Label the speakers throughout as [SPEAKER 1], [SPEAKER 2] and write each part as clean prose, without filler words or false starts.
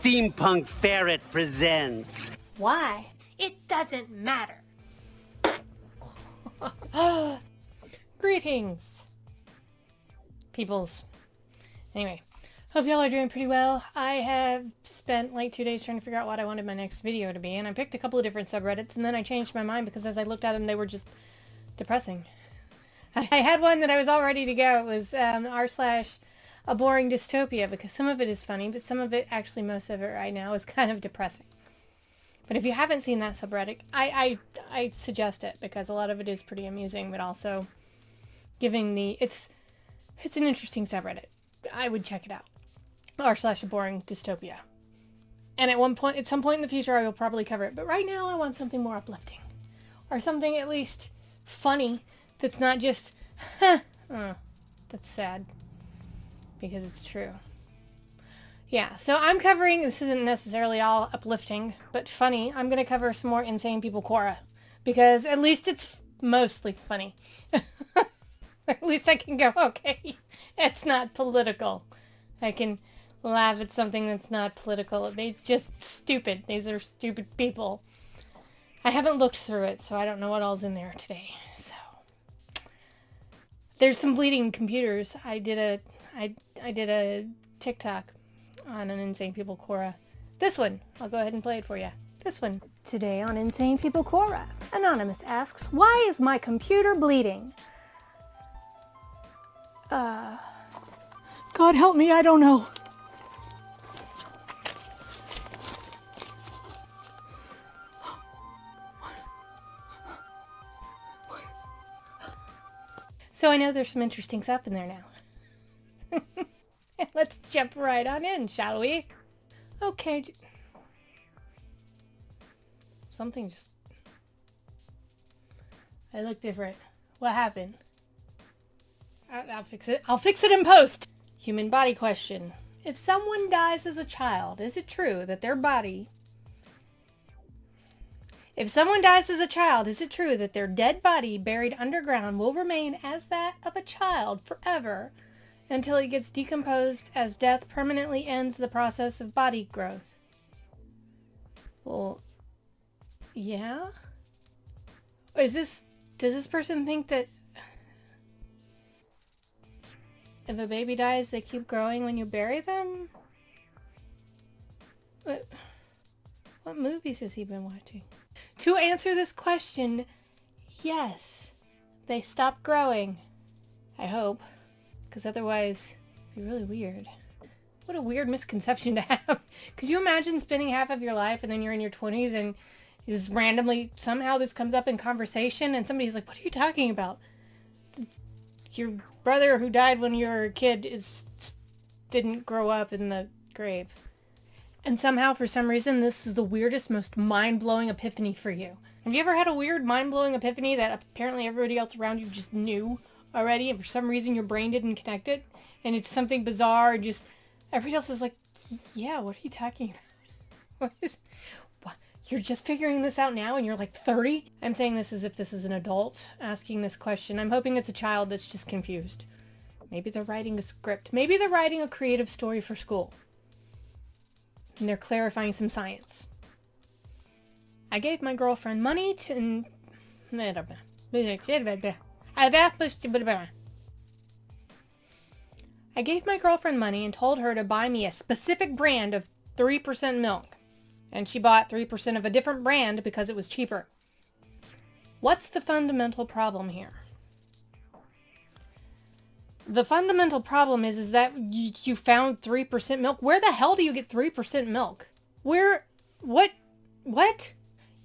[SPEAKER 1] SteampunkFerretPresents.
[SPEAKER 2] Why? It doesn't matter. Greetings, peoples. Anyway, hope y'all are doing pretty well. I have spent like 2 days trying to figure out what I wanted my next video to be, and I picked a couple of different subreddits, and then I changed my mind because as I looked at them, they were just depressing. I had one that I was all ready to go. It was r/a boring dystopia, because some of it is funny, but some of it, actually most of it right now, is kind of depressing. But if you haven't seen that subreddit, I suggest it, because a lot of it is pretty amusing, but also giving the... It's an interesting subreddit. I would check it out. r/a boring dystopia. And at some point in the future, I will probably cover it. But right now, I want something more uplifting. Or something at least funny that's not just, huh. Oh, that's sad. Because it's true. Yeah, so I'm covering, this isn't necessarily all uplifting, but funny. I'm going to cover some more Insane People Quora. Because at least it's mostly funny. At least I can go, okay, it's not political. I can laugh at something that's not political. It's just stupid. These are stupid people. I haven't looked through it, so I don't know what all's in there today. So there's some bleeding computers. I did a Tik Tok on an Insane People Quora. This one. I'll go ahead and play it for you. This one. Today on Insane People Quora, Anonymous asks, why is my computer bleeding? God help me, I don't know. So I know there's some interesting stuff in there now. Let's jump right on in, shall we? Okay. Something just... I look different. What happened? I'll fix it. I'll fix it in post. Human body question. If someone dies as a child, is it true that their body... If someone dies as a child, is it true that their dead body buried underground will remain as that of a child forever until it gets decomposed as death permanently ends the process of body growth? Well, yeah? Does this person think that if a baby dies, they keep growing when you bury them? What movies has he been watching? To answer this question, yes. They stop growing. I hope. Because otherwise, it'd be really weird. What a weird misconception to have. Could you imagine spending half of your life and then you're in your 20s and just randomly, somehow this comes up in conversation and somebody's like, what are you talking about? Your brother who died when you were a kid didn't grow up in the grave. And somehow, for some reason, this is the weirdest, most mind-blowing epiphany for you. Have you ever had a weird, mind-blowing epiphany that apparently everybody else around you just knew already, and for some reason your brain didn't connect it? And it's something bizarre, and just everybody else is like, yeah, what are you talking about? What? You're just figuring this out now and you're like 30? I'm saying this as if this is an adult asking this question. I'm hoping it's a child that's just confused. Maybe they're writing a script. Maybe they're writing a creative story for school. And they're clarifying some science. I gave my girlfriend money to... I gave my girlfriend money and told her to buy me a specific brand of 3% milk. And she bought 3% of a different brand because it was cheaper. What's the fundamental problem here? The fundamental problem is that you found 3% milk. Where the hell do you get 3% milk? Where? What?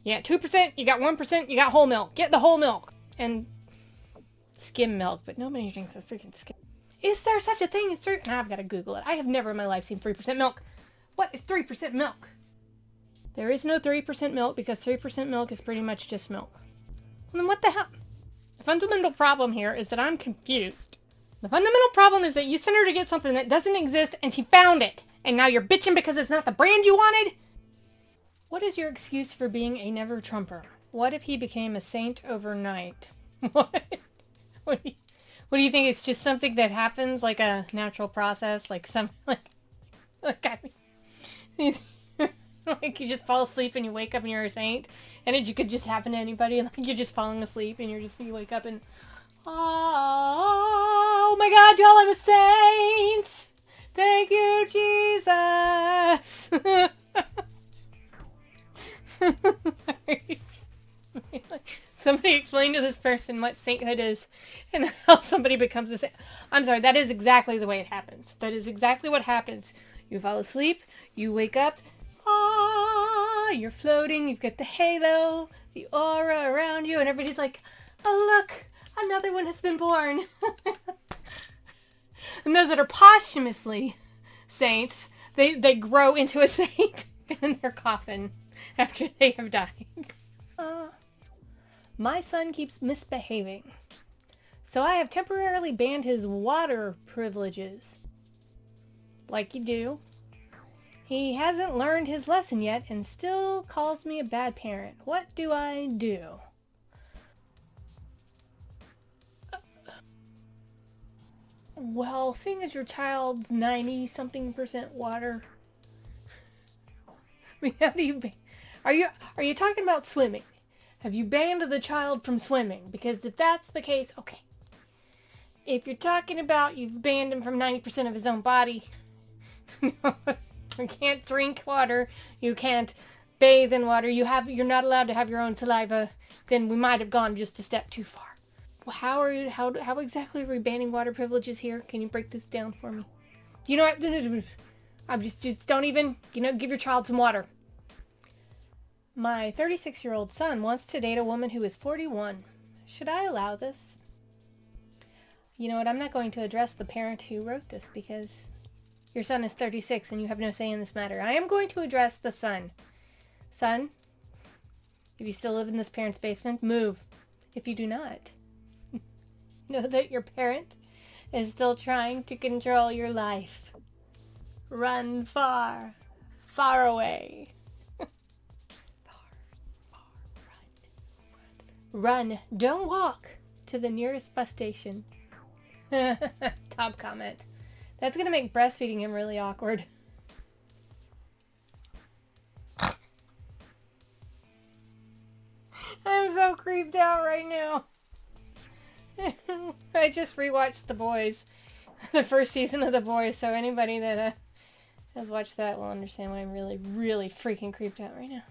[SPEAKER 2] Yeah, 2%, you got 1%, you got whole milk. Get the whole milk. And skim milk, but nobody drinks the freaking skim. Is there such a thing as I've got to Google it. I have never in my life seen 3% milk. What is 3% milk? There is no 3% milk because 3% milk is pretty much just milk. Well, then what the hell? The fundamental problem here is that I'm confused. The fundamental problem is that you sent her to get something that doesn't exist and she found it. And now you're bitching because it's not the brand you wanted? What is your excuse for being a never Trumper? What if he became a saint overnight? What? What do you think? It's just something that happens, like a natural process? Like some, like I mean, Like you just fall asleep and you wake up and you're a saint, and it could just happen to anybody. Like you're just falling asleep and you wake up and oh my God, y'all, I'm a saint. Thank you, Jesus. Somebody explain to this person what sainthood is and how somebody becomes a saint. I'm sorry, that is exactly the way it happens. That is exactly what happens. You fall asleep, you wake up, you're floating, you've got the halo, the aura around you, and everybody's like, oh look, another one has been born. And those that are posthumously saints, they grow into a saint in their coffin after they have died. My son keeps misbehaving, so I have temporarily banned his water privileges. Like you do. He hasn't learned his lesson yet and still calls me a bad parent. What do I do? Well, seeing as your child's 90-something% water, I mean, how do you are you talking about swimming? Have you banned the child from swimming? Because if that's the case, okay. If you're talking about you've banned him from 90% of his own body, you can't drink water, you can't bathe in water, you're not allowed to have your own saliva, then we might have gone just a step too far. Well, how exactly are we banning water privileges here? Can you break this down for me? You know what? I'm just don't even, give your child some water. My 36-year-old son wants to date a woman who is 41. Should I allow this? You know what? I'm not going to address the parent who wrote this because your son is 36 and you have no say in this matter. I am going to address the son. Son, if you still live in this parent's basement, move. If you do not, know that your parent is still trying to control your life. Run far, far away. Run. Don't walk to the nearest bus station. Top comment. That's going to make breastfeeding him really awkward. I'm so creeped out right now. I just rewatched The Boys. The first season of The Boys, so anybody that has watched that will understand why I'm really, really freaking creeped out right now.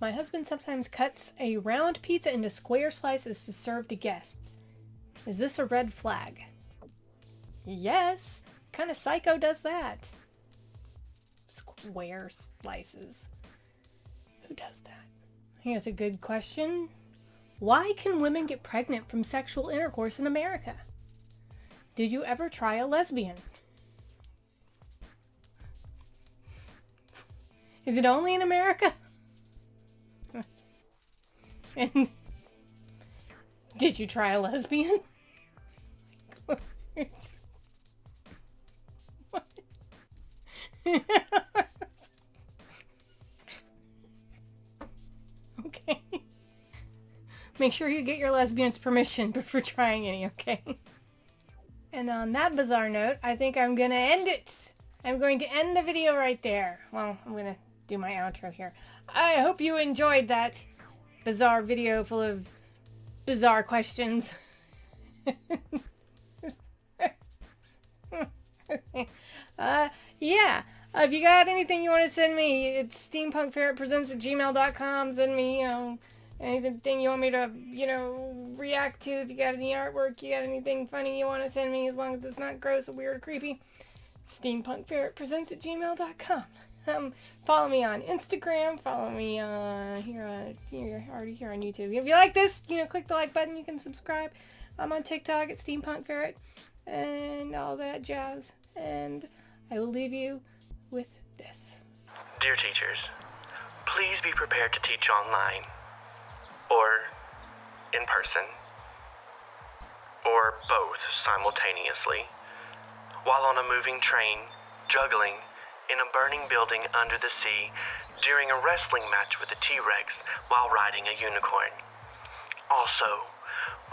[SPEAKER 2] My husband sometimes cuts a round pizza into square slices to serve to guests. Is this a red flag? Yes. What kind of psycho does that? Square slices. Who does that? Here's a good question. Why can women get pregnant from sexual intercourse in America? Did you ever try a lesbian? Is it only in America? And did you try a lesbian? What? Okay. Make sure you get your lesbian's permission before trying any, okay? And on that bizarre note, I think I'm going to end it. I'm going to end the video right there. Well, I'm going to do my outro here. I hope you enjoyed that bizarre video full of bizarre questions. Yeah. If you got anything you want to send me, it's SteampunkFerretPresents@gmail.com. Send me, anything you want me to, react to. If you got any artwork, you got anything funny you want to send me, as long as it's not gross or weird or creepy, SteampunkFerretPresents@gmail.com. Follow me on Instagram. Follow me here on YouTube. If you like this, click the like button. You can subscribe. I'm on TikTok at SteampunkFerret and all that jazz. And I will leave you with this.
[SPEAKER 1] Dear teachers, please be prepared to teach online, or in person, or both simultaneously, while on a moving train, juggling, in a burning building under the sea, during a wrestling match with a T-Rex while riding a unicorn. Also,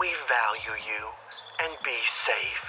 [SPEAKER 1] we value you, and be safe.